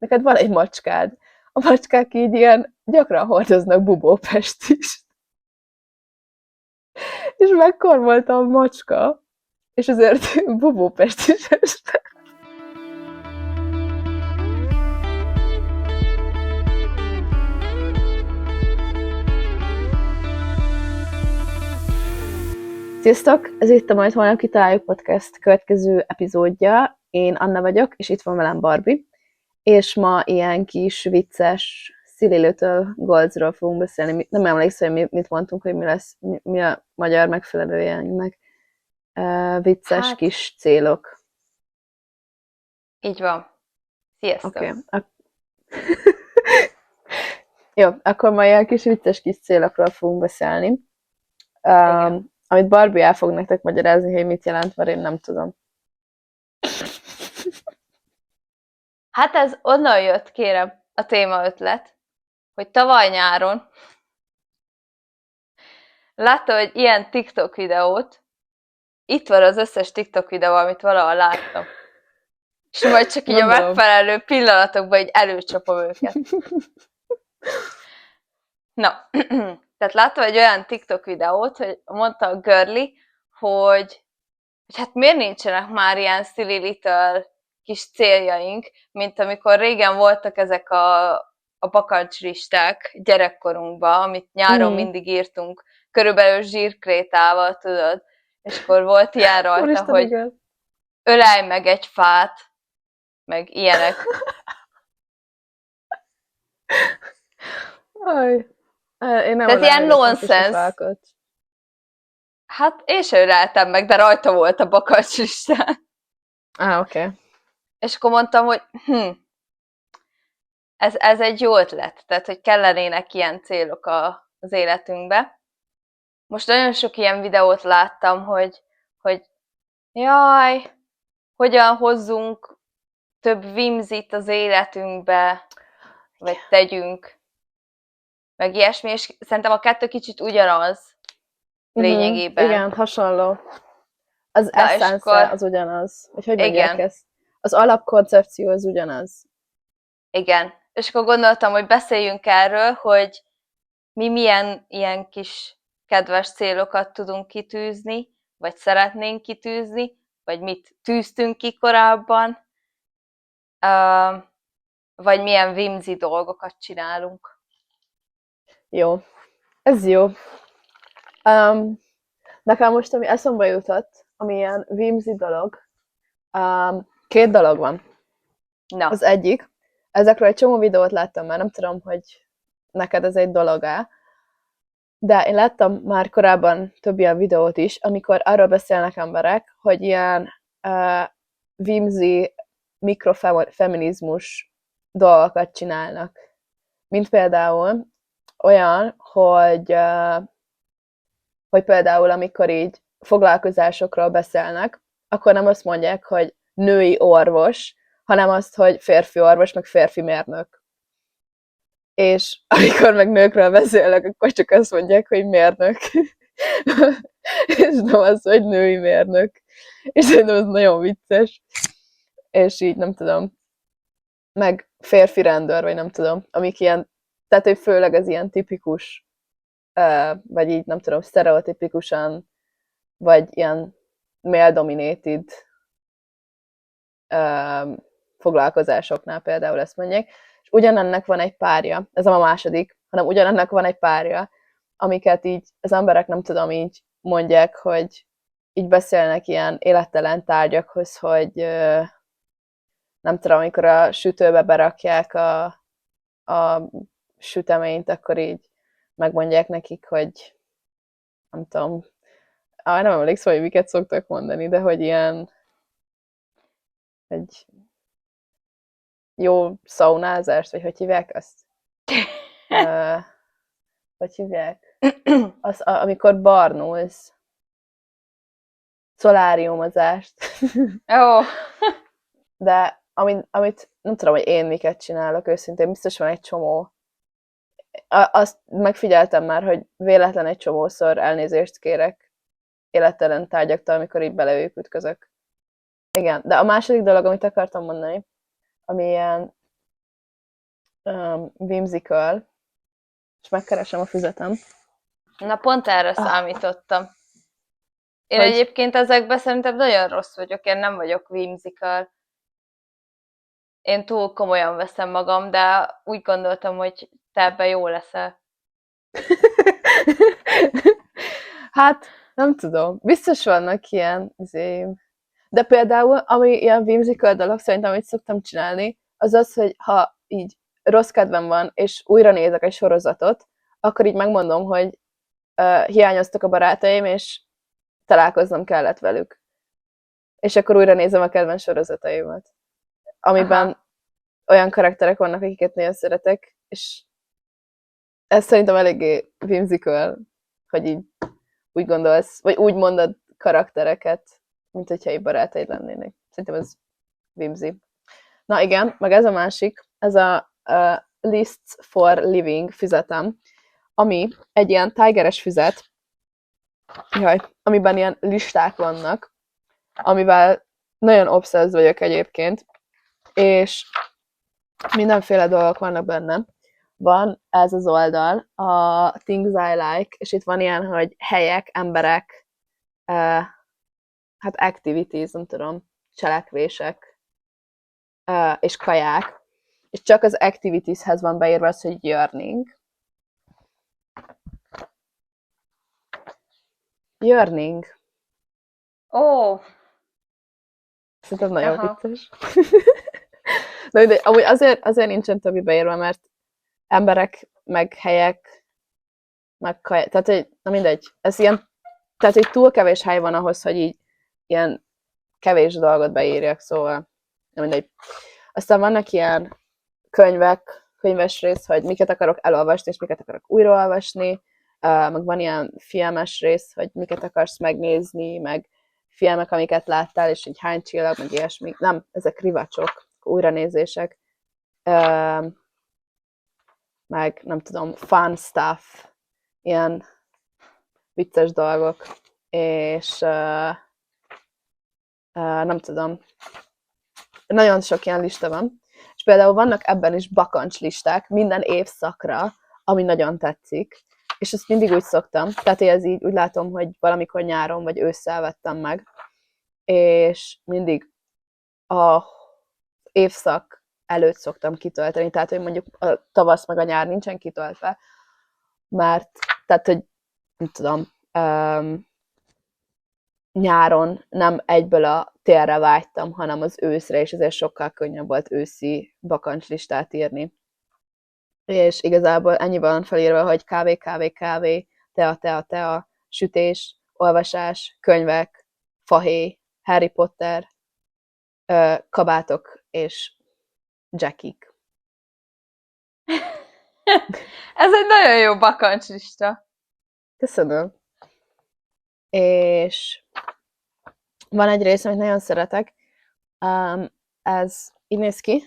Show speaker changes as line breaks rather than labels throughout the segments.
neked van egy macskád. A macskák így ilyen gyakran hordoznak bubópest is. És megkormolta a macska, és azért bubópest is este. Sziasztok! Ez itt a Majd Holnap Kitaláljuk Podcast következő epizódja. Én Anna vagyok, és itt van velem Barbie. És ma ilyen kis vicces Silly Little Goalsról fogunk beszélni. Nem emlékszem, hogy mit mondtunk, hogy mi a magyar megfelelője ennek. Vicces kis célok.
Így van. Sziasztok!
Okay. Jó, akkor ma ilyen kis vicces kis célokról fogunk beszélni. Amit Barbie el fog nektek magyarázni, hogy mit jelent, mert én nem tudom.
Hát ez onnan jött, kérem, a témaötlet, hogy tavaly nyáron láttam egy ilyen TikTok videót, itt van az összes TikTok videó, amit valahol láttam. És majd csak így a megfelelő pillanatokban így előcsapom őket. Na, tehát láttam egy olyan TikTok videót, hogy mondta a girly, hogy hát miért nincsenek már ilyen silly little kis céljaink, mint amikor régen voltak ezek a bakancslisták gyerekkorunkban, amit nyáron mindig írtunk, körülbelül zsírkrétával, tudod, és akkor volt ilyen rajta, hogy ölelj meg egy fát, meg ilyenek.
Én nem
tehát ilyen nonsense. Hát én sem öleltem meg, de rajta volt a bakancslistán.
Oké.
És akkor mondtam, hogy ez egy jó ötlet, tehát hogy kellenének ilyen célok az életünkbe. Most nagyon sok ilyen videót láttam, hogy jaj, hogyan hozzunk több whimsit az életünkbe, vagy tegyünk, meg ilyesmi, és szerintem a kettő kicsit ugyanaz lényegében.
Igen, hasonló. Az essence az ugyanaz. Hogy mondják ezt? Az alapkoncepció az ugyanaz.
Igen. És akkor gondoltam, hogy beszéljünk erről, hogy mi milyen ilyen kis kedves célokat tudunk kitűzni, vagy szeretnénk kitűzni, vagy mit tűztünk ki korábban, vagy milyen whimsy dolgokat csinálunk.
Jó. Ez jó. Nekem most, ami eszembe jutott, ami ilyen whimsy dolog, 2 dolog van.
Na.
Az egyik, ezekről egy csomó videót láttam már, nem tudom, hogy neked ez egy dolog-e, de én láttam már korábban több ilyen videót is, amikor arról beszélnek emberek, hogy ilyen whimsy mikrofeminizmus dolgokat csinálnak. Mint például olyan, hogy például amikor így foglalkozásokról beszélnek, akkor nem azt mondják, hogy női orvos, hanem azt, hogy férfi orvos, meg férfi mérnök. És amikor meg nőkről beszélnek, akkor csak azt mondják, hogy mérnök. És nem az, hogy női mérnök. És szerintem ez nagyon vicces. És így nem tudom. Meg férfi rendőr, vagy nem tudom. Amik ilyen, tehát hogy főleg az ilyen tipikus, vagy így nem tudom, sztereotipikusan, vagy ilyen male-dominated foglalkozásoknál például ezt mondják. És ugyanennek van egy párja, ez nem a második, hanem ugyanennek van egy párja, amiket így az emberek nem tudom, így mondják, hogy így beszélnek ilyen élettelen tárgyakhoz, hogy nem tudom, amikor a sütőbe berakják a süteményt, akkor így megmondják nekik, hogy nem tudom, nem emlékszem, hogy miket szoktak mondani, de hogy ilyen egy jó szaunázást, vagy hogy hívják azt? Hogy hívják? Az, amikor barnulsz. Szoláriumozást.
Jó.
De amit nem tudom, hogy én miket csinálok őszintén, biztos van egy csomó. Azt megfigyeltem már, hogy véletlen egy csomószor elnézést kérek élettelen tárgyaktól, amikor így beleőjük ütközök. Igen, de a második dolog, amit akartam mondani, ami ilyen whimsical, és megkeresem a füzetem.
Na, pont erre
Ah,
számítottam. Én
hogy
egyébként ezekben szerintem nagyon rossz vagyok, én nem vagyok whimsical. Én túl komolyan veszem magam, de úgy gondoltam, hogy te ebben jó leszel.
hát, nem tudom. Biztos vannak ilyen de például, ami ilyen whimsical dolog, szerintem, amit szoktam csinálni, az az, hogy ha így rossz kedvem van, és újra nézek egy sorozatot, akkor így megmondom, hogy hiányoztak a barátaim, és találkoznom kellett velük. És akkor újra nézem a kedvenc sorozataimat, amiben
Aha.
olyan karakterek vannak, akiket nagyon szeretek, és ez szerintem eléggé whimsical, hogy így úgy gondolsz, vagy úgy mondod karaktereket, mint hogyha így barátaid lennének. Szerintem ez whimsy. Na igen, meg ez a másik, ez a Lists for Living füzetem, ami egy ilyen tigeres füzet, amiben ilyen listák vannak, amivel nagyon obszessz vagyok egyébként, és mindenféle dolgok vannak benne. Van ez az oldal, a Things I Like, és itt van ilyen, hogy helyek, emberek, hát activities, nem tudom, cselekvések, és kaják, és csak az activitieshez van beírva az, hogy yearning. Yearning.
Ó,
Szerintem nagyon
aha.
vicces. De amúgy azért nincsen többi beírva, mert emberek, meg helyek, meg kaják, tehát hogy, na mindegy, ez ilyen, tehát hogy túl kevés hely van ahhoz, hogy így ilyen kevés dolgot beírjak, szóval na mindegy. Aztán vannak ilyen könyves rész, hogy miket akarok elolvasni, és miket akarok újraolvasni, meg van ilyen filmes rész, hogy miket akarsz megnézni, meg filmek, amiket láttál, és így hány csillag, meg ilyesmi. Nem, ezek rivacsok, újranézések, meg nem tudom, fun stuff, ilyen vicces dolgok, és nem tudom, nagyon sok ilyen lista van, és például vannak ebben is bakancs listák minden évszakra, ami nagyon tetszik, és ezt mindig úgy szoktam, tehát én ez így úgy látom, hogy valamikor nyáron vagy ősszel vettem meg, és mindig a évszak előtt szoktam kitölteni, tehát hogy mondjuk a tavasz meg a nyár nincsen kitöltve, mert tehát, hogy nem tudom, nyáron nem egyből a télre vágytam, hanem az őszre, és ezért sokkal könnyebb volt őszi bakancslistát írni. És igazából ennyi van felírva, hogy kávé, kávé, kávé, tea, tea, tea, sütés, olvasás, könyvek, fahéj, Harry Potter, kabátok és jackik.
Ez egy nagyon jó bakancslista.
Köszönöm. És van egy rész, amit nagyon szeretek. Ez így néz ki,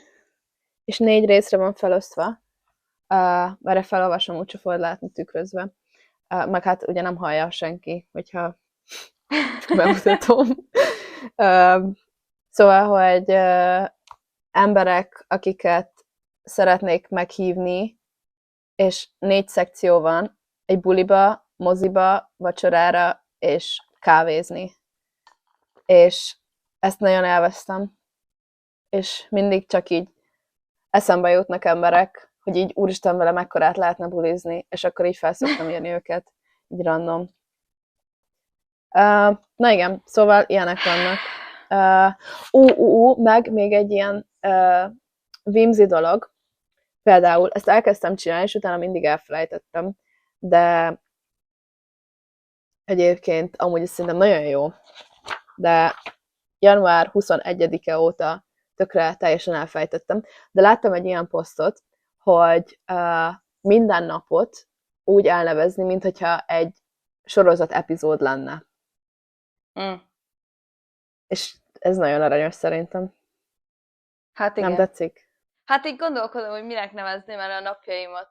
és 4 részre van felosztva. Erre felolvasom, úgyse fogod látni tükrözve. Meg hát ugye nem hallja senki, hogyha bemutatom. Szóval, hogy emberek, akiket szeretnék meghívni, és 4 szekció van, egy buliba, moziba, vacsorára, és kávézni. És ezt nagyon elvesztem. És mindig csak így eszembe jutnak emberek, hogy így úristen vele mekkorát lehetne bulizni, és akkor így felszoktam írni őket, így random. Na igen, szóval ilyenek vannak. Meg még egy ilyen whimsy dolog, például ezt elkezdtem csinálni, és utána mindig elfelejtettem, de egyébként amúgy ez szerintem nagyon jó, de január 21-e óta tökre teljesen elfejtettem, de láttam egy ilyen posztot, hogy minden napot úgy elnevezni, mint hogyha egy sorozat epizód lenne.
Mm.
És ez nagyon aranyos szerintem.
Hát
Nem
igen.
tetszik?
Hát így gondolkodom, hogy minek nevezném el a napjaimat.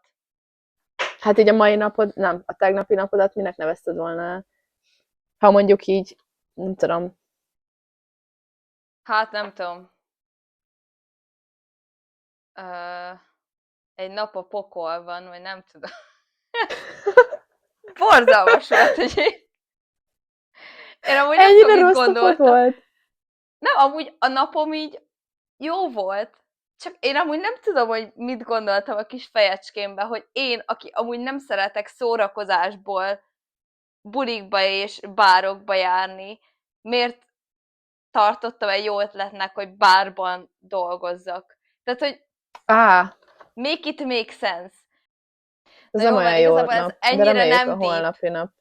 Hát így a mai napod, nem, a tegnapi napodat minek nevezted volna? Ha mondjuk így, nem tudom,
Hát nem tudom. Ö, egy nap a pokolban, vagy nem tudom. Borzalmas volt, hogy én amúgy nem tudom,
Ennyire
mit
rossz napod
gondoltam.
volt?
Nem, amúgy a napom így jó volt. Csak én amúgy nem tudom, hogy mit gondoltam a kis fejecskémbe, hogy én, aki amúgy nem szeretek szórakozásból bulikba és bárokba járni, miért tartottam egy jó ötletnek, hogy bárban dolgozzak. Tehát, hogy make it make sense.
Ez
Na
nem
jó,
olyan
mert
jó
igazából ez
nap, de
ennyire
reméljük a
nem deep,
holnapi nap.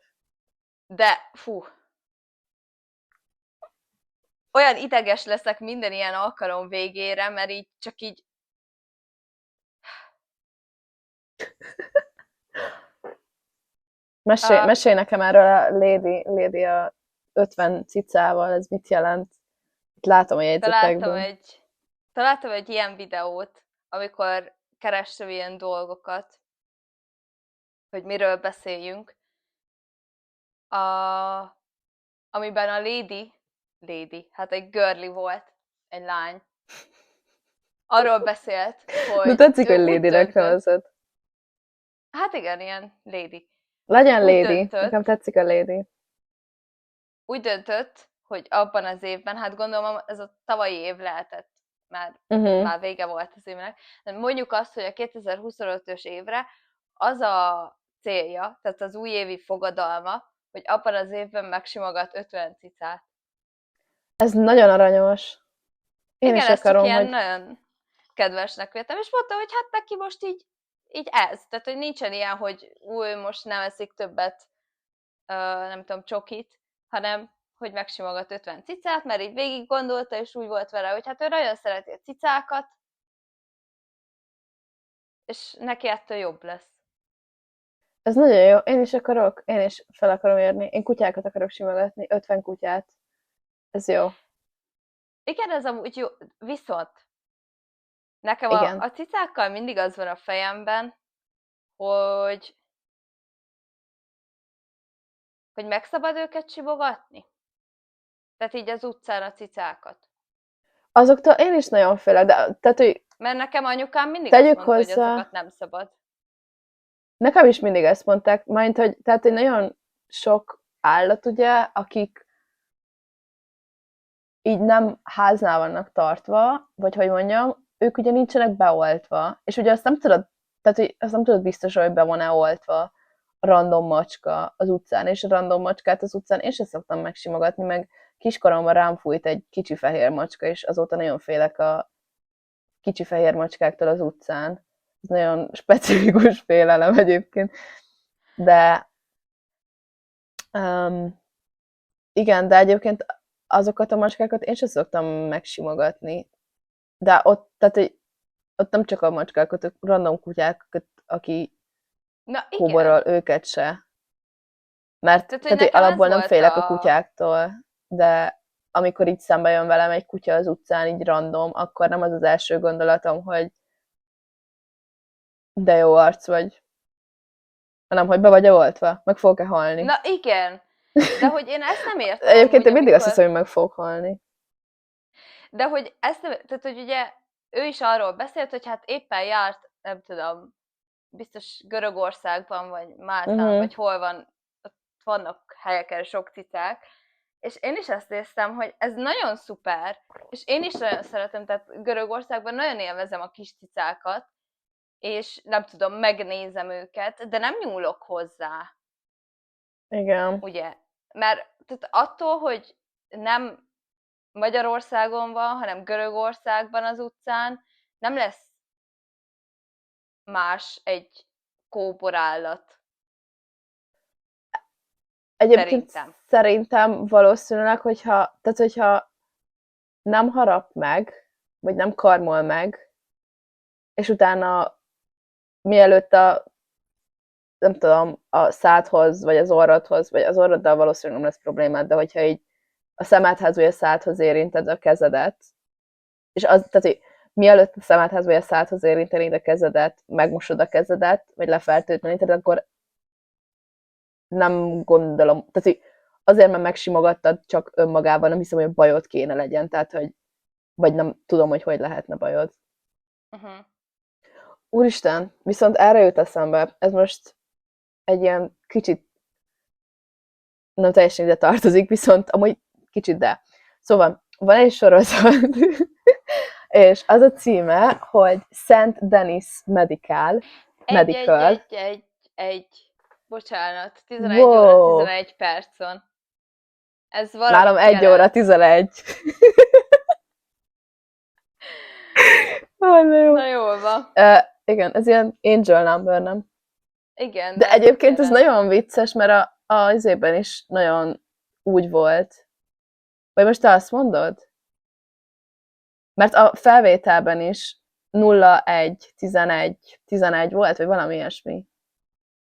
de fú. Olyan ideges leszek minden ilyen alkalom végére, mert így csak így
Mesélj nekem erről a Lady a 50 cicával, ez mit jelent? Itt látom a jegyzetekben.
találtam egy ilyen videót, amikor kerestem ilyen dolgokat, hogy miről beszéljünk, amiben a Lady, hát egy girly volt, egy lány, arról beszélt, hogy
De tetszik,
ő
hogy
úgy
Lady-nek
döntött,
nevezed.
hát igen, ilyen Lady.
Legyen
Úgy
Lady,
döntött,
nekem tetszik a Lady.
úgy döntött, hogy abban az évben, hát gondolom ez a tavalyi év lehetett, már vége volt az évnek, de mondjuk azt, hogy a 2025-ös évre az a célja, tehát az újévi fogadalma, hogy abban az évben megsimogat 50 cicát.
Ez nagyon aranyos. Én
Igen,
is
ez csak
akarom,
ilyen
hogy...
nagyon kedvesnek vettem, és mondta, hogy hát neki most így ez, tehát hogy nincsen ilyen, hogy új, most nem eszik többet, nem tudom, csokit, hanem hogy megsimogat 50 cicát, mert így végig gondolta, és úgy volt vele, hogy hát ő nagyon szereti a cicákat, és neki ettől jobb lesz.
Ez nagyon jó. Én is fel akarom érni. Én kutyákat akarok simogatni, 50 kutyát. Ez jó.
Igen, ez amúgy jó, viszont nekem
Igen.
a cicákkal mindig az van a fejemben, hogy meg szabad őket simogatni? Tehát így az utcán a cicákat.
Azoktól én is nagyon félek, de tehát, hogy
Mert nekem anyukám mindig azt mondta, hogy azokat nem szabad.
Nekem is mindig ezt mondták, majd, hogy, tehát, hogy nagyon sok állat, ugye, akik így nem háznál vannak tartva, vagy hogy mondjam, ők ugye nincsenek beoltva, és ugye azt nem tudod, tehát, hogy azt nem tudod biztos, hogy be van-e oltva a random macska az utcán, és a random macskát az utcán én sem szoktam megsimogatni, meg kiskoromban rám fújt egy kicsi fehér macska, és azóta nagyon félek a kicsi fehér macskáktól az utcán. Ez nagyon specifikus félelem egyébként. De igen, de egyébként azokat a macskákat én sem szoktam megsimogatni. De ott, tehát, hogy ott nem csak a macskákat, a random kutyákat, aki kóborol, őket se. Mert tehát alapból nem félek a kutyáktól, de amikor így szembe jön velem egy kutya az utcán, így random, akkor nem az az első gondolatom, hogy de jó arc vagy. Hanem, hogy be vagy oltva, meg fogok-e halni.
Na igen, de hogy én ezt nem értem.
Egyébként én mindig azt hiszem, hogy meg fogok halni.
De hogy ezt nem, tehát hogy ugye ő is arról beszélt, hogy hát éppen járt, nem tudom, biztos Görögországban, vagy Máltán, vagy hol van, ott vannak helyeken sok cicák, és én is ezt néztem, hogy ez nagyon szuper, és én is nagyon szeretem, tehát Görögországban nagyon élvezem a kis cicákat, és nem tudom, megnézem őket, de nem nyúlok hozzá.
Igen.
Ugye? Mert tehát attól, hogy nem Magyarországon van, hanem Görögországban az utcán, nem lesz más egy kóborállat.
Egyébként szerintem valószínűleg, hogyha nem harap meg, vagy nem karmol meg, és utána mielőtt nem tudom, a szádhoz, vagy az orrodhoz, vagy az orroddal valószínűleg nem lesz problémád, de hogyha így a szemedhez vagy a szádhoz érinted a kezedet, és az, tehát, hogy mielőtt a szemedhez vagy a szádhoz érintenéd a kezedet, megmosod a kezedet, vagy lefertőtleníted, akkor nem gondolom, tehát hogy azért, mert megsimogattad csak önmagában, nem hiszem, hogy bajod kéne legyen, tehát, hogy vagy nem tudom, hogy lehetne bajod. Úristen, viszont erre jut eszembe, ez most egy ilyen kicsit nem teljesen ide tartozik, viszont amúgy kicsit de. Szóval van egy sorozat, és az a címe, hogy Szent Denis Medical. Medical.
Egy. Bocsánat, 11
Wow.
óra 11 perc van. Ez valami
Nálam 1 óra 11. Jó.
Na jól van.
Igen, ez ilyen angel number, nem?
Igen.
De egyébként ez nagyon vicces, mert az évben is nagyon úgy volt. Vagy most te azt mondod? Mert a felvételben is 0-1, 11 volt, vagy valami ilyesmi.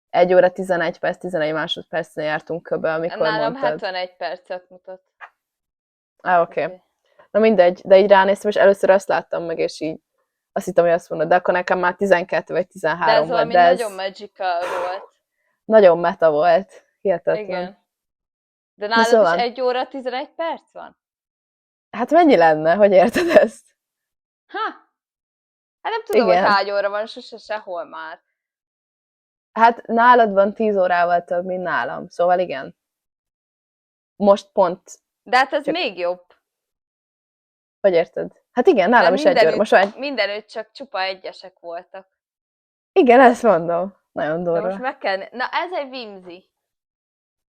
1 óra 11 perc, 11 másodpercnél jártunk köbe, amikor
nálam
mondtad.
71 percet mutat.
Oké. Na mindegy, de így ránéztem, és először azt láttam meg, és így azt hittem, hogy azt mondod, de akkor nekem már 12 vagy 13
de ez
volt.
valami nagyon magical volt.
Nagyon meta volt. Hihetetlen.
Igen. De nálad
szóval.
is 1 óra 11 perc van?
Hát mennyi lenne, hogy érted ezt?
Hát nem tudom,
igen.
hogy hány óra van, sehol már.
Hát nálad van 10 órával több, mint nálam, szóval igen. Most pont.
De hát ez még jobb.
Hogy érted? Hát igen, nálam is 1 óra. Most
mindenütt csak csupa egyesek voltak.
Igen, ezt mondom. Nagyon durva.
De most meg kell... Na, ez egy whimsy.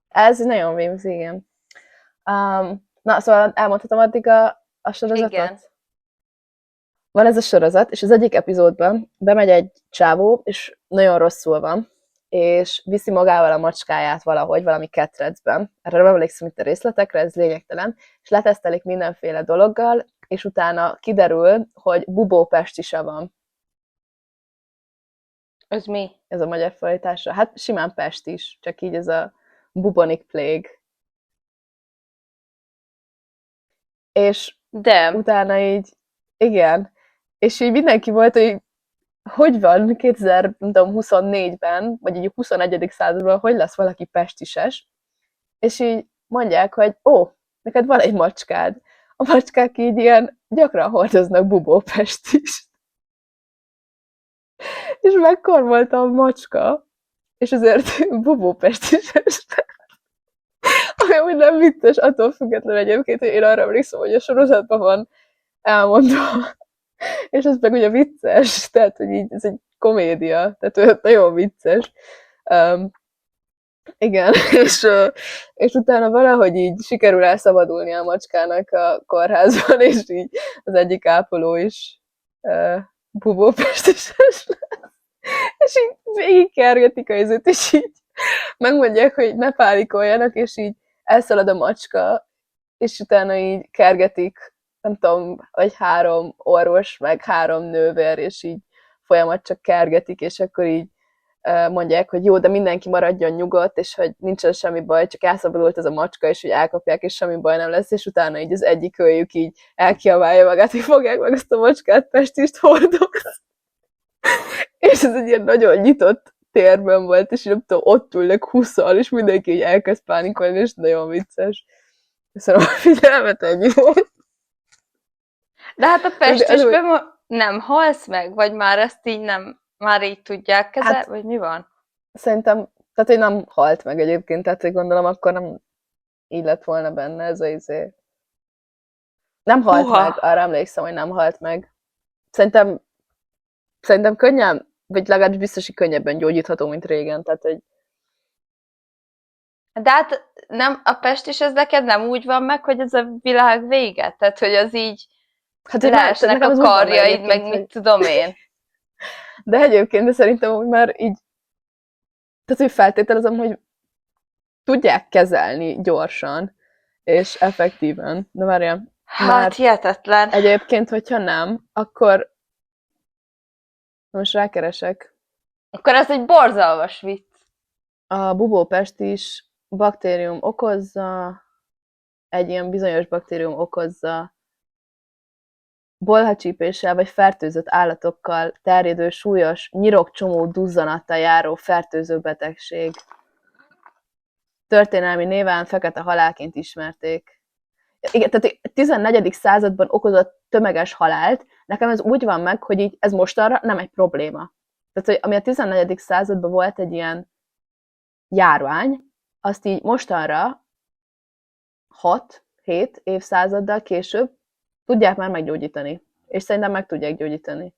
Ez nagyon whimsy, igen. Na, szóval elmondhatom addig a sorozatot?
Igen.
Van ez a sorozat, és az egyik epizódban bemegy egy csávó, és nagyon rosszul van, és viszi magával a macskáját valahogy, valami ketrecben. Erre nem emlékszem itt a részletekre, ez lényegtelen, és letesztelik mindenféle dologgal, és utána kiderül, hogy bubópestise van.
Ez mi?
Ez a magyar fordítása. Hát simán pestis, csak így ez a bubonic plague. És utána így, igen, és így mindenki volt, hogy van 2024-ben, vagy így 21. században, hogy lesz valaki pestises, és így mondják, hogy neked van egy macskád. A macskák így ilyen gyakran hordoznak bubópestist. És megkormolta a macska, és azért bubópestises lett. Ami amúgy nem vicces, attól függetlenül egyébként, hogy én arra emlékszem, hogy a sorozatban van elmondva. És ez meg ugye vicces, tehát, hogy így ez egy komédia, tehát nagyon vicces. Igen, és utána valahogy így sikerül elszabadulni a macskának a kórházban, és így az egyik ápoló is bubópestises lesz. És így végigkergetik a izét, és így megmondják, hogy ne pánikoljanak, és így elszalad a macska, és utána így kergetik, nem tudom, vagy 3 orvos, meg 3 nővér, és így folyamat csak kergetik, és akkor így mondják, hogy jó, de mindenki maradjon nyugodt, és hogy nincsen semmi baj, csak elszabadult ez a macska, és hogy elkapják, és semmi baj nem lesz, és utána így az egyik őjük így elkiabálja magát, hogy fogják meg azt a macskát, pestist hordoz. És ez egy ilyen nagyon nyitott térben volt, és nem tudom, ott ülnek 20-al, és mindenki így elkezd pánikolni, és nagyon vicces. Köszönöm a figyelmet, ennyi volt.
De hát a pestisben nem halsz meg? Vagy már ezt így nem, már így tudják kezelni? Hát, vagy mi van?
Szerintem, tehát hogy nem halt meg egyébként, tehát hogy gondolom, akkor nem így lett volna benne ez a izé. Nem halt meg, arra emlékszem, hogy nem halt meg. Szerintem könnyen, vagy legalábbis biztos, hogy könnyebben gyógyítható, mint régen, tehát hogy...
De hát nem, a pestis ez neked nem úgy van meg, hogy ez a világ vége? Tehát, hogy az így hát leesnek a karjaid, meg mit tudom én.
De egyébként, de szerintem úgy már így, tehát hogy feltételezem, hogy tudják kezelni gyorsan, és effektíven. De várjál.
Hát hihetetlen.
Egyébként, hogyha nem, akkor most rákeresek.
Akkor ez egy borzalmas vicc.
A bubópestis baktérium okozza, egy ilyen bizonyos baktérium okozza bolhacsípéssel vagy fertőzött állatokkal terjedő súlyos nyirokcsomó duzzanattal járó fertőző betegség. Történelmi néven fekete halálként ismerték. Igen, tehát a 14. században okozott tömeges halált, nekem ez úgy van meg, hogy így ez mostanra nem egy probléma. Tehát, hogy ami a 14. században volt egy ilyen járvány, azt így mostanra 6-7 évszázaddal később tudják már meggyógyítani. És szerintem meg tudják gyógyítani.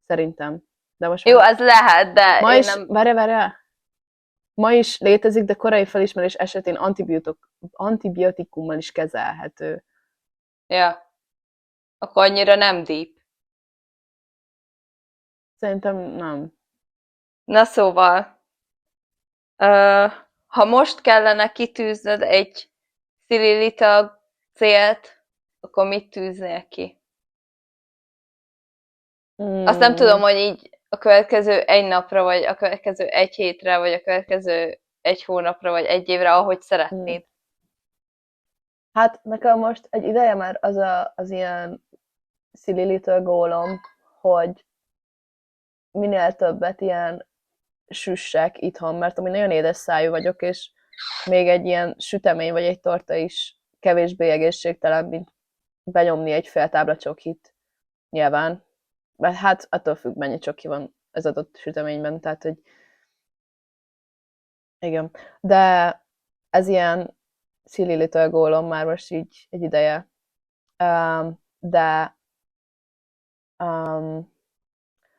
Szerintem. De most
Jó,
már...
ez lehet, de
Ma
én
is,
nem...
várj. Ma is létezik, de korai felismerés esetén antibiotikummal is kezelhető.
Ja. Akkor annyira nem deep.
Szerintem nem.
Na szóval, ha most kellene kitűznöd egy Cirilita célt, akkor mit tűznél ki? Azt nem tudom, hogy így a következő egy napra, vagy a következő egy hétre, vagy a következő egy hónapra, vagy egy évre, ahogy szeretnéd.
Hát nekem most egy ideje már az ilyen silly little gólom, hogy minél többet ilyen süssek itthon, mert ami nagyon édes szájú vagyok, és még egy ilyen sütemény vagy egy torta is kevésbé egészségtelen, mint benyomni egy fél tábla csokit. Nyilván. Mert hát attól függ, mennyi csoki van az adott süteményben, tehát hogy igen. De ez ilyen silly little gólom már most így egy ideje. De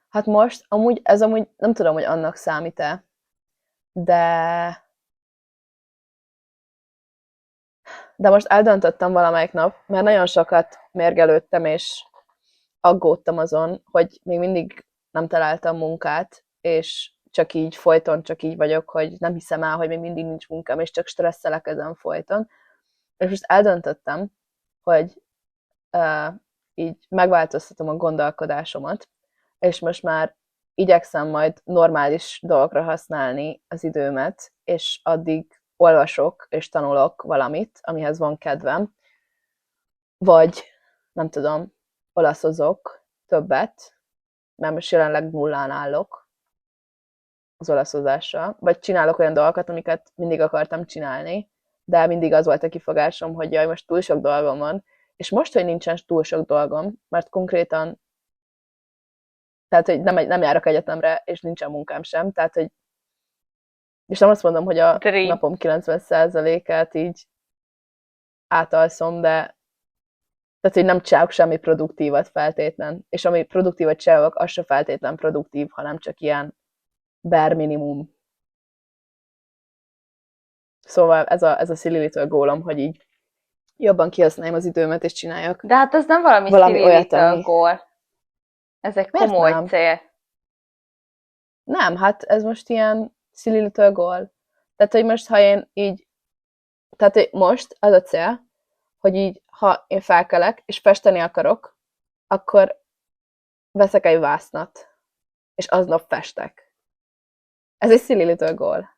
hát most ez amúgy nem tudom, hogy annak számít-e, de most eldöntöttem valamelyik nap, mert nagyon sokat mérgelődtem, és aggódtam azon, hogy még mindig nem találtam munkát, és folyton csak így vagyok, hogy nem hiszem el, hogy még mindig nincs munkám, és csak stresszelek ezen folyton. És most eldöntöttem, hogy így megváltoztatom a gondolkodásomat, és most már igyekszem majd normális dolgokra használni az időmet, és addig olvasok és tanulok valamit, amihez van kedvem, vagy nem tudom, olaszozok többet, mert most jelenleg nullán állok az olaszozással, vagy csinálok olyan dolgokat, amiket mindig akartam csinálni, de mindig az volt a kifogásom, hogy jaj, most túl sok dolgom van, és most, hogy nincsen túl sok dolgom, mert konkrétan tehát, hogy nem járok egyetemre, és nincsen munkám sem, tehát, hogy és nem azt mondom, hogy a napom 90%-át így átalszom, de tehát, hogy nem csinálok semmi produktívat feltétlen, és ami produktívat csinálok, az se feltétlen produktív, hanem csak ilyen bare minimum. Szóval ez a silly little gólom, hogy így jobban kihasználjam az időmet, és csináljak
De hát ez nem valami silly little gól. Ez egy komoly cél.
Nem, hát ez most ilyen silly little gól. Tehát, hogy most, ha én így, tehát hogy most az a cél, hogy így, ha én felkelek, és festeni akarok, akkor veszek egy vásznat, és aznap festek. Ez egy silly little gól.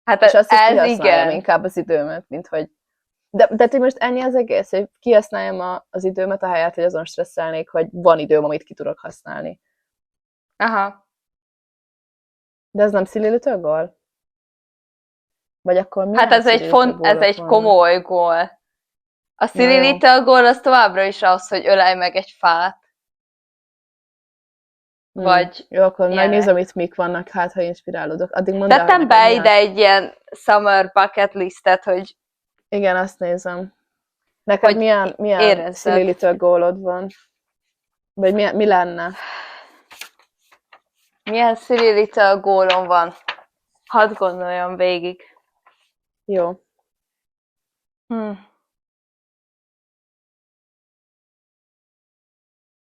Hát
és azt, hogy
ez igen.
Inkább az időmet, mint hogy de hogy most ennyi az egész, hogy kihasználjam az időmet, ahelyett, hogy azon stresszelnék, hogy van időm, amit ki tudok használni.
Aha.
De ez nem silly little gól? Vagy akkor mi?
Hát ez egy komoly gól. A silly little gól az továbbra is az, hogy ölelj meg egy fát. Vagy
jó, akkor megnézem, itt mik vannak, hát ha inspirálódok. Addig mondd el,
tettem be ide egy ilyen summer bucket listet, hogy
igen, azt nézem. Neked milyen silly little gólod van? Vagy mi lenne?
Milyen silly little gólom van? Hadd gondoljam végig.
Jó.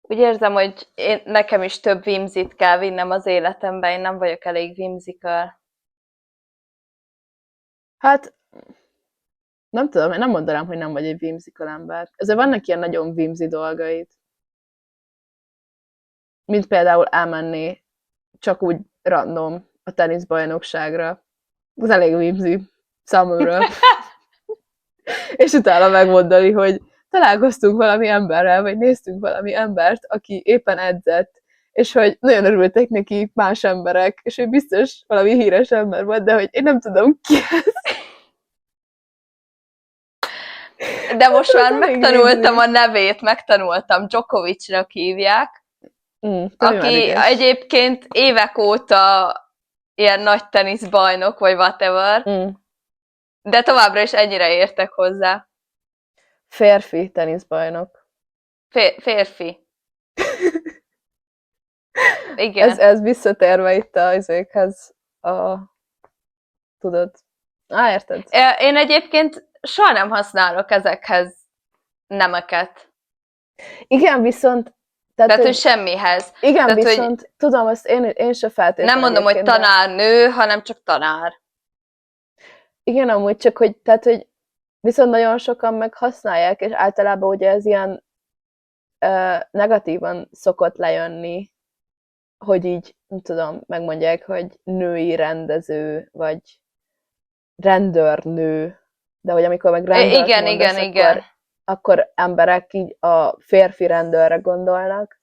Úgy érzem, hogy nekem is több whimsit kell vinnem az életemben, én nem vagyok elég whimsical.
Hát, nem tudom, én nem mondanám, hogy nem vagy egy whimsical ember. Ezért vannak ilyen nagyon whimsy dolgaid. Mint például elmenni csak úgy random a teniszbajnokságra. Az elég whimsy számomra. És utána megmondani, hogy találkoztunk valami emberrel, vagy néztünk valami embert, aki éppen edzett, és hogy nagyon örültek neki más emberek, és hogy biztos valami híres ember volt, de hogy én nem tudom ki ez.
De most már megtanultam a nevét, megtanultam, Djokovicnak hívják. aki egyébként évek óta ilyen nagy teniszbajnok, vagy whatever, de továbbra is ennyire értek hozzá.
Férfi teniszbajnok.
Férfi. Igen.
Ez visszatérve itt azékhez tudod. Érted?
Én egyébként soha nem használok ezekhez nemeket.
Igen, viszont...
Tehát, hogy semmihez.
Igen,
tehát,
viszont hogy tudom, azt én se feltétlenül.
Nem mondom, hogy tanárnő, hanem csak tanár.
Igen, amúgy csak, hogy viszont nagyon sokan meg használják, és általában ugye ez ilyen negatívan szokott lejönni, hogy így, nem tudom, megmondják, hogy női rendező, vagy rendőrnő, de hogy amikor meg rendőrt mondasz, akkor emberek így a férfi rendőrre gondolnak,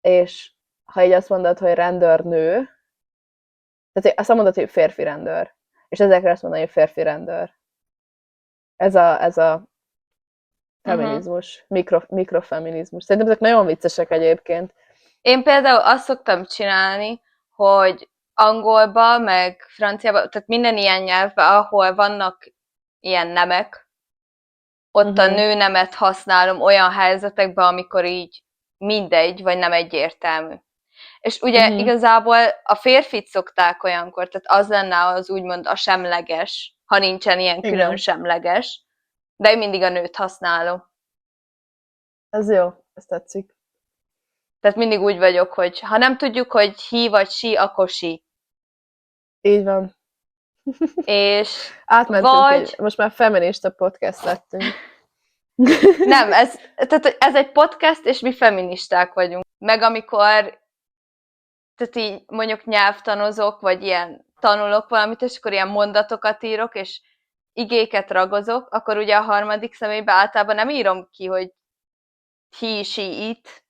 és ha így azt mondod, hogy rendőrnő, tehát azt mondod, hogy férfi rendőr, és ezekre azt mondod, hogy férfi rendőr. Ez a feminizmus, mikrofeminizmus. Szerintem ezek nagyon viccesek egyébként.
Én például azt szoktam csinálni, hogy angolba, meg franciába, tehát minden ilyen nyelvben, ahol vannak ilyen nemek, ott a nőnemet használom olyan helyzetekben, amikor így mindegy, vagy nem egyértelmű. És ugye igazából a férfit szokták olyankor, tehát az lenne az úgymond a semleges, ha nincsen ilyen külön semleges, de én mindig a nőt használom.
Ez jó, ez tetszik.
Tehát mindig úgy vagyok, hogy ha nem tudjuk, hogy he vagy she, akkor she.
Így van.
És
átmentünk, most már feminista podcast lettünk.
Nem, ez egy podcast, és mi feministák vagyunk. Meg amikor tehát így mondjuk nyelvtanozok, vagy ilyen tanulok valamit, és akkor ilyen mondatokat írok, és igéket ragozok, akkor ugye a harmadik személyben általában nem írom ki, hogy he, she, it,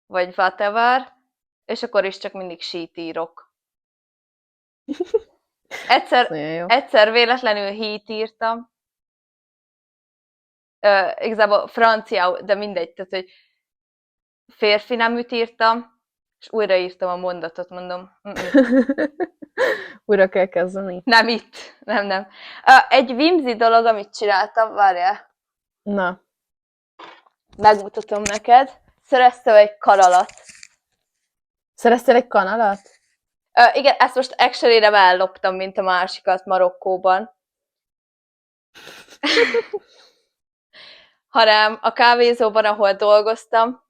vagy whatever, és akkor is csak mindig she-t írok. Egyszer véletlenül he-t írtam, igazából franciául, de mindegy, tehát, hogy férfi neműt írtam, és újraírtam a mondatot, mondom.
Újra kell kezdeni.
Nem itt, nem. Egy whimsy dolog, amit csináltam, várjál.
Na.
Megmutatom neked. Szereztem egy kanalat.
Szereztél egy kanalat?
Igen, ezt most actually nem elloptam, mint a másikat Marokkóban. Hanem a kávézóban, ahol dolgoztam,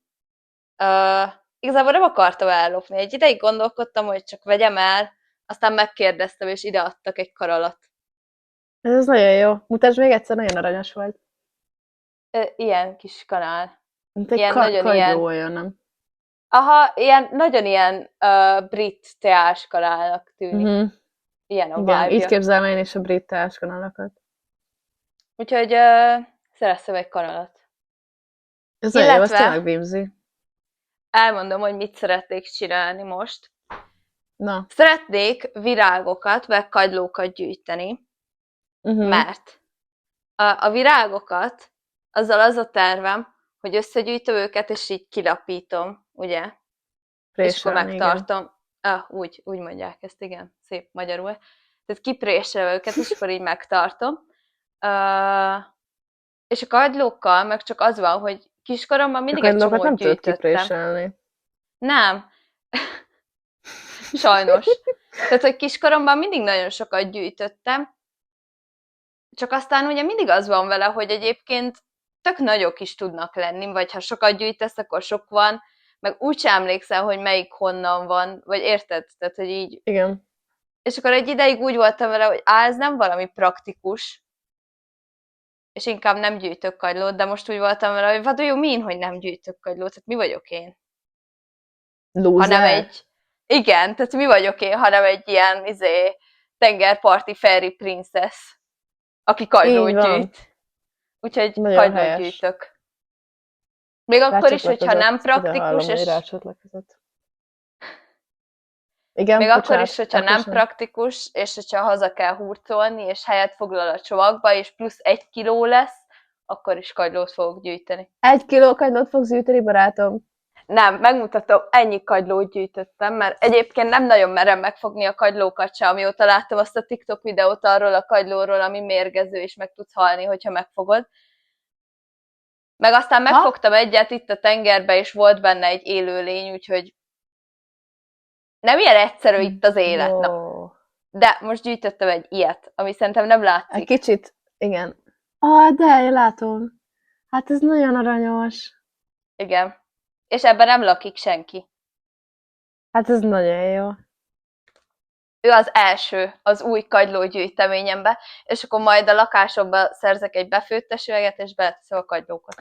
igazából nem akartam ellopni. Egy ideig gondolkodtam, hogy csak vegyem el, aztán megkérdeztem, és ide adtak egy kanalat.
Ez nagyon jó. Mutasd még egyszer, nagyon aranyos volt.
Ilyen kis kanál.
Mint egy kagyló olyan, nem?
Aha, nagyon ilyen brit teás kanálnak tűnik. Ilyen a vibe-ja.
Így képzelem én is a brit teás kanálokat.
Úgyhogy szereztem egy kanalat.
Ez nagyon jó, az tényleg whimsy.
Elmondom, hogy mit szeretnék csinálni most.
Na.
Szeretnék virágokat, meg kagylókat gyűjteni, mert a virágokat, azzal az a tervem, hogy összegyűjtöm őket, és így kilapítom, ugye? És akkor megtartom. Úgy mondják ezt, igen, szép magyarul. Tehát kipréselem őket, és akkor így megtartom. És a kagylókkal meg csak az van, hogy kiskoromban mindig egy csomót
nem
gyűjtöttem.
Kipréselni.
Nem. Sajnos. Tehát, hogy kiskoromban mindig nagyon sokat gyűjtöttem, csak aztán ugye mindig az van vele, hogy egyébként tök nagyok is tudnak lenni, vagy ha sokat gyűjtesz, akkor sok van, meg úgy sem emlékszel, hogy melyik honnan van, vagy érted? Tehát, hogy így...
Igen.
És akkor egy ideig úgy voltam vele, hogy ez nem valami praktikus, és inkább nem gyűjtök kagylót, de most úgy voltam vele, hogy what do you mean, hogy nem gyűjtök kagylót? Tehát mi vagyok én?
Loser?
Igen, tehát mi vagyok én, hanem egy ilyen tengerparti fairy princess, aki kagylót gyűjt. Úgyhogy kagylót gyűjtök. Még akkor is, hogyha nem praktikus,
Igen,
még akkor is, hogyha nem praktikus, és hogyha haza kell hurcolni, és helyet foglal a csomagba, és plusz 1 kiló lesz, akkor is kagylót fogok gyűjteni.
1 kiló kagylót fogsz gyűjteni, barátom?
Nem, megmutatom, ennyi kagylót gyűjtöttem, mert egyébként nem nagyon merem megfogni a kagylókat se, amióta láttam azt a TikTok videót arról a kagylóról, ami mérgező, és meg tudsz halni, hogyha megfogod. Meg aztán megfogtam egyet itt a tengerbe, és volt benne egy élőlény, úgyhogy nem ilyen egyszerű itt az élet. Na. De most gyűjtöttem egy ilyet, ami szerintem nem látszik.
Egy kicsit, igen. De én látom. Hát ez nagyon aranyos.
Igen. És ebben nem lakik senki.
Hát ez nagyon jó.
Ő az első az új kagylógyűjteményembe, és akkor majd a lakásomba szerzek egy befőttes üveget, és beleteszem a kagylókat.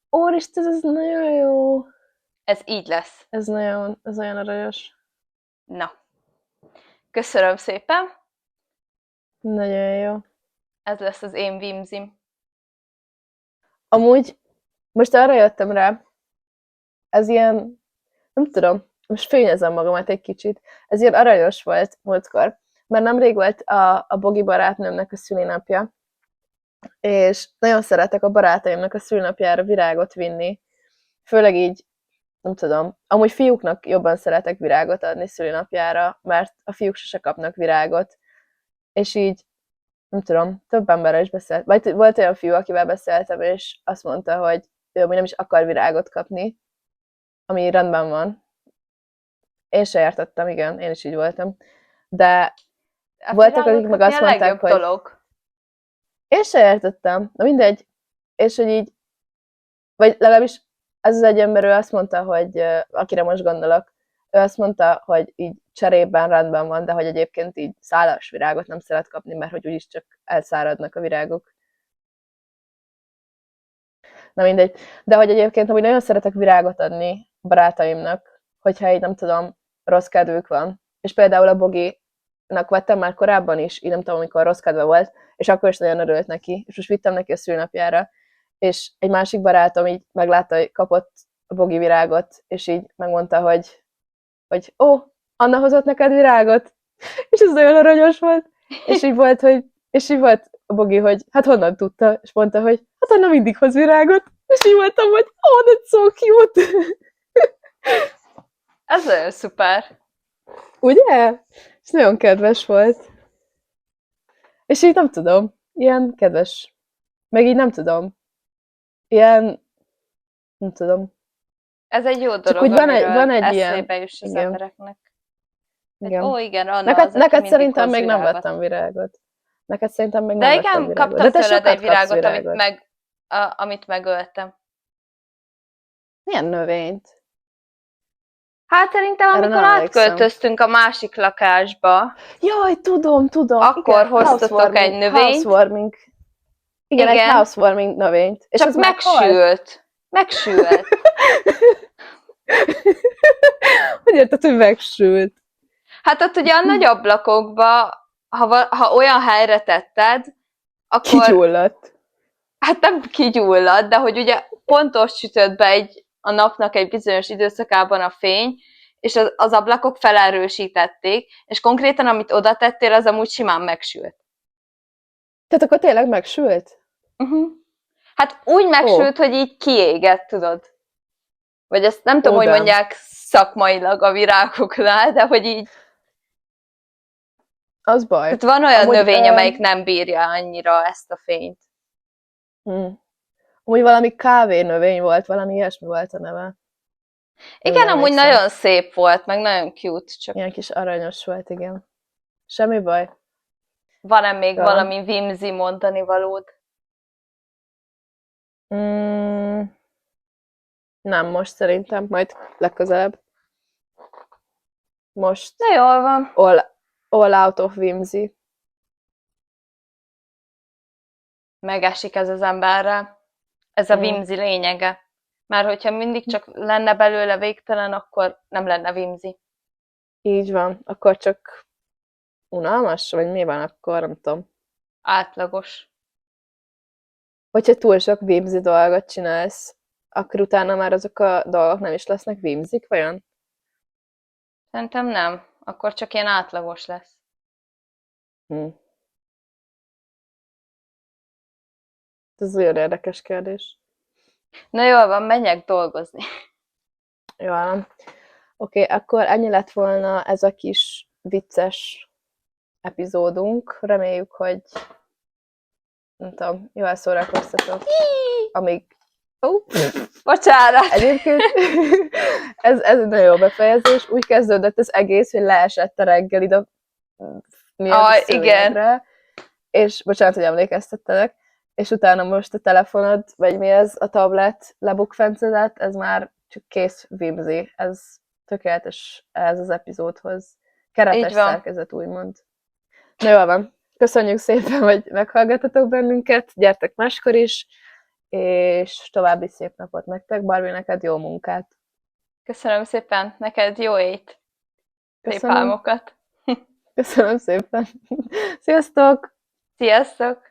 Úristen, ez nagyon jó.
Ez így lesz.
Ez olyan aranyos.
Na. Köszönöm szépen.
Nagyon jó.
Ez lesz az én vimzim.
Amúgy most arra jöttem rá, ez ilyen, nem tudom, most fényezem magamat egy kicsit, ez ilyen aranyos volt múltkor, mert nemrég volt a Bogi barátnőmnek a szülinapja, és nagyon szeretek a barátaimnak a szülinapjára virágot vinni, főleg így, nem tudom, amúgy fiúknak jobban szeretek virágot adni szülinapjára, mert a fiúk sose kapnak virágot, és így, nem tudom, több emberrel is beszélt, vagy volt olyan fiú, akivel beszéltem, és azt mondta, hogy ő amúgy nem is akar virágot kapni, ami rendben van. Én se értettem, igen, én is így voltam. De
A
voltak, akik meg azt mondták, hogy...
dolog.
Én se értettem, na mindegy. És hogy így, vagy legalábbis ez az egy ember, ő azt mondta, hogy akire most gondolok, ő azt mondta, hogy így cserében rendben van, de hogy egyébként így szálas virágot nem szeret kapni, mert hogy úgyis csak elszáradnak a virágok. Na mindegy. De hogy egyébként amúgy nagyon szeretek virágot adni barátaimnak, hogyha így nem tudom, rossz kedvük van. És például a Boginak vettem már korábban is, így nem tudom, amikor rossz kedve volt, és akkor is nagyon örült neki, és most vittem neki a szülnapjára, és egy másik barátom így meglátta, hogy kapott a Bogi virágot, és így megmondta, hogy Anna hozott neked virágot, és ez nagyon aranyos volt, és így volt a Bogi, hogy hát honnan tudta, és mondta, hogy hát Anna mindig hoz virágot, és így voltam, hogy that's so cute.
Ez nagyon szuper.
Ugye? És nagyon kedves volt. És így nem tudom, ilyen kedves. Meg így nem tudom. Ilyen, nem tudom.
Ez egy jó dolog,
úgy van egy
eszébe
ilyen,
juss az
igen.
embereknek.
Igen.
Ó, igen, Anna
neked szerintem még nem vettem virágot. Neked szerintem még nem vettem virágot.
De igen, kaptam tőled egy
virágot,
amit megöltem.
Milyen növényt?
Hát szerintem, amikor átköltöztünk a másik lakásba.
Jaj, tudom.
Akkor hoztatok egy növényt.
Housewarming. Igen, egy housewarming növényt. És
csak megsült. Megsült.
Hogy érted, hogy megsült?
Hát ott ugye a nagy ablakokba, ha olyan helyre tetted, akkor...
Kigyulladt.
Hát nem kigyulladt, de hogy ugye pontos sütött be a napnak egy bizonyos időszakában a fény, és az ablakok felerősítették, és konkrétan, amit oda tettél, az amúgy simán megsült.
Tehát akkor tényleg megsült?
Hát úgy megsült, hogy így kiégett, tudod. Vagy ezt nem tudom, hogy mondják szakmailag a virágoknál, de hogy így...
Az baj.
Tehát van olyan növény, amelyik nem bírja annyira ezt a fényt.
Amúgy valami kávénövény volt, valami ilyesmi volt a neve.
Igen, amúgy nagyon szép volt, meg nagyon cute. Csak...
Ilyen kis aranyos volt, igen. Semmi baj.
Van-e még valami vimzi mondani valód?
Nem, most szerintem, majd legközelebb. Most.
Na jól van.
All out of whimsy.
Megesik ez az emberre. Ez a whimsy lényege. Mert hogyha mindig csak lenne belőle végtelen, akkor nem lenne whimsy.
Így van. Akkor csak unalmas? Vagy mi van akkor? Nem tudom.
Átlagos.
Hogyha túl sok whimsy dolgot csinálsz, akkor utána már azok a dolgok nem is lesznek whimsyk, vajon?
Szerintem nem. Akkor csak ilyen átlagos lesz.
Ez olyan érdekes kérdés.
Na jól van, menjek dolgozni.
Jó van. Oké, akkor ennyi lett volna ez a kis vicces epizódunk. Reméljük, hogy nem tudom, jól szórakoztatok, amíg...
Bocsánat!
Egyébként ez egy nagyon jó befejezés. Úgy kezdődött az egész, hogy leesett a reggelid a
igen.
és bocsánat, hogy emlékeztettelek, és utána most a telefonod, vagy mi ez, a tablet lebukfencedett, ez már csak kész vimzi. Ez tökéletes ez az epizódhoz. Keretes szerkezet, úgymond. Na jól van. Köszönjük szépen, hogy meghallgattatok bennünket. Gyertek máskor is, és további szép napot nektek. Barbie, neked jó munkát.
Köszönöm szépen. Neked jó ét. Szép álmokat.
Köszönöm szépen. Sziasztok!
Sziasztok!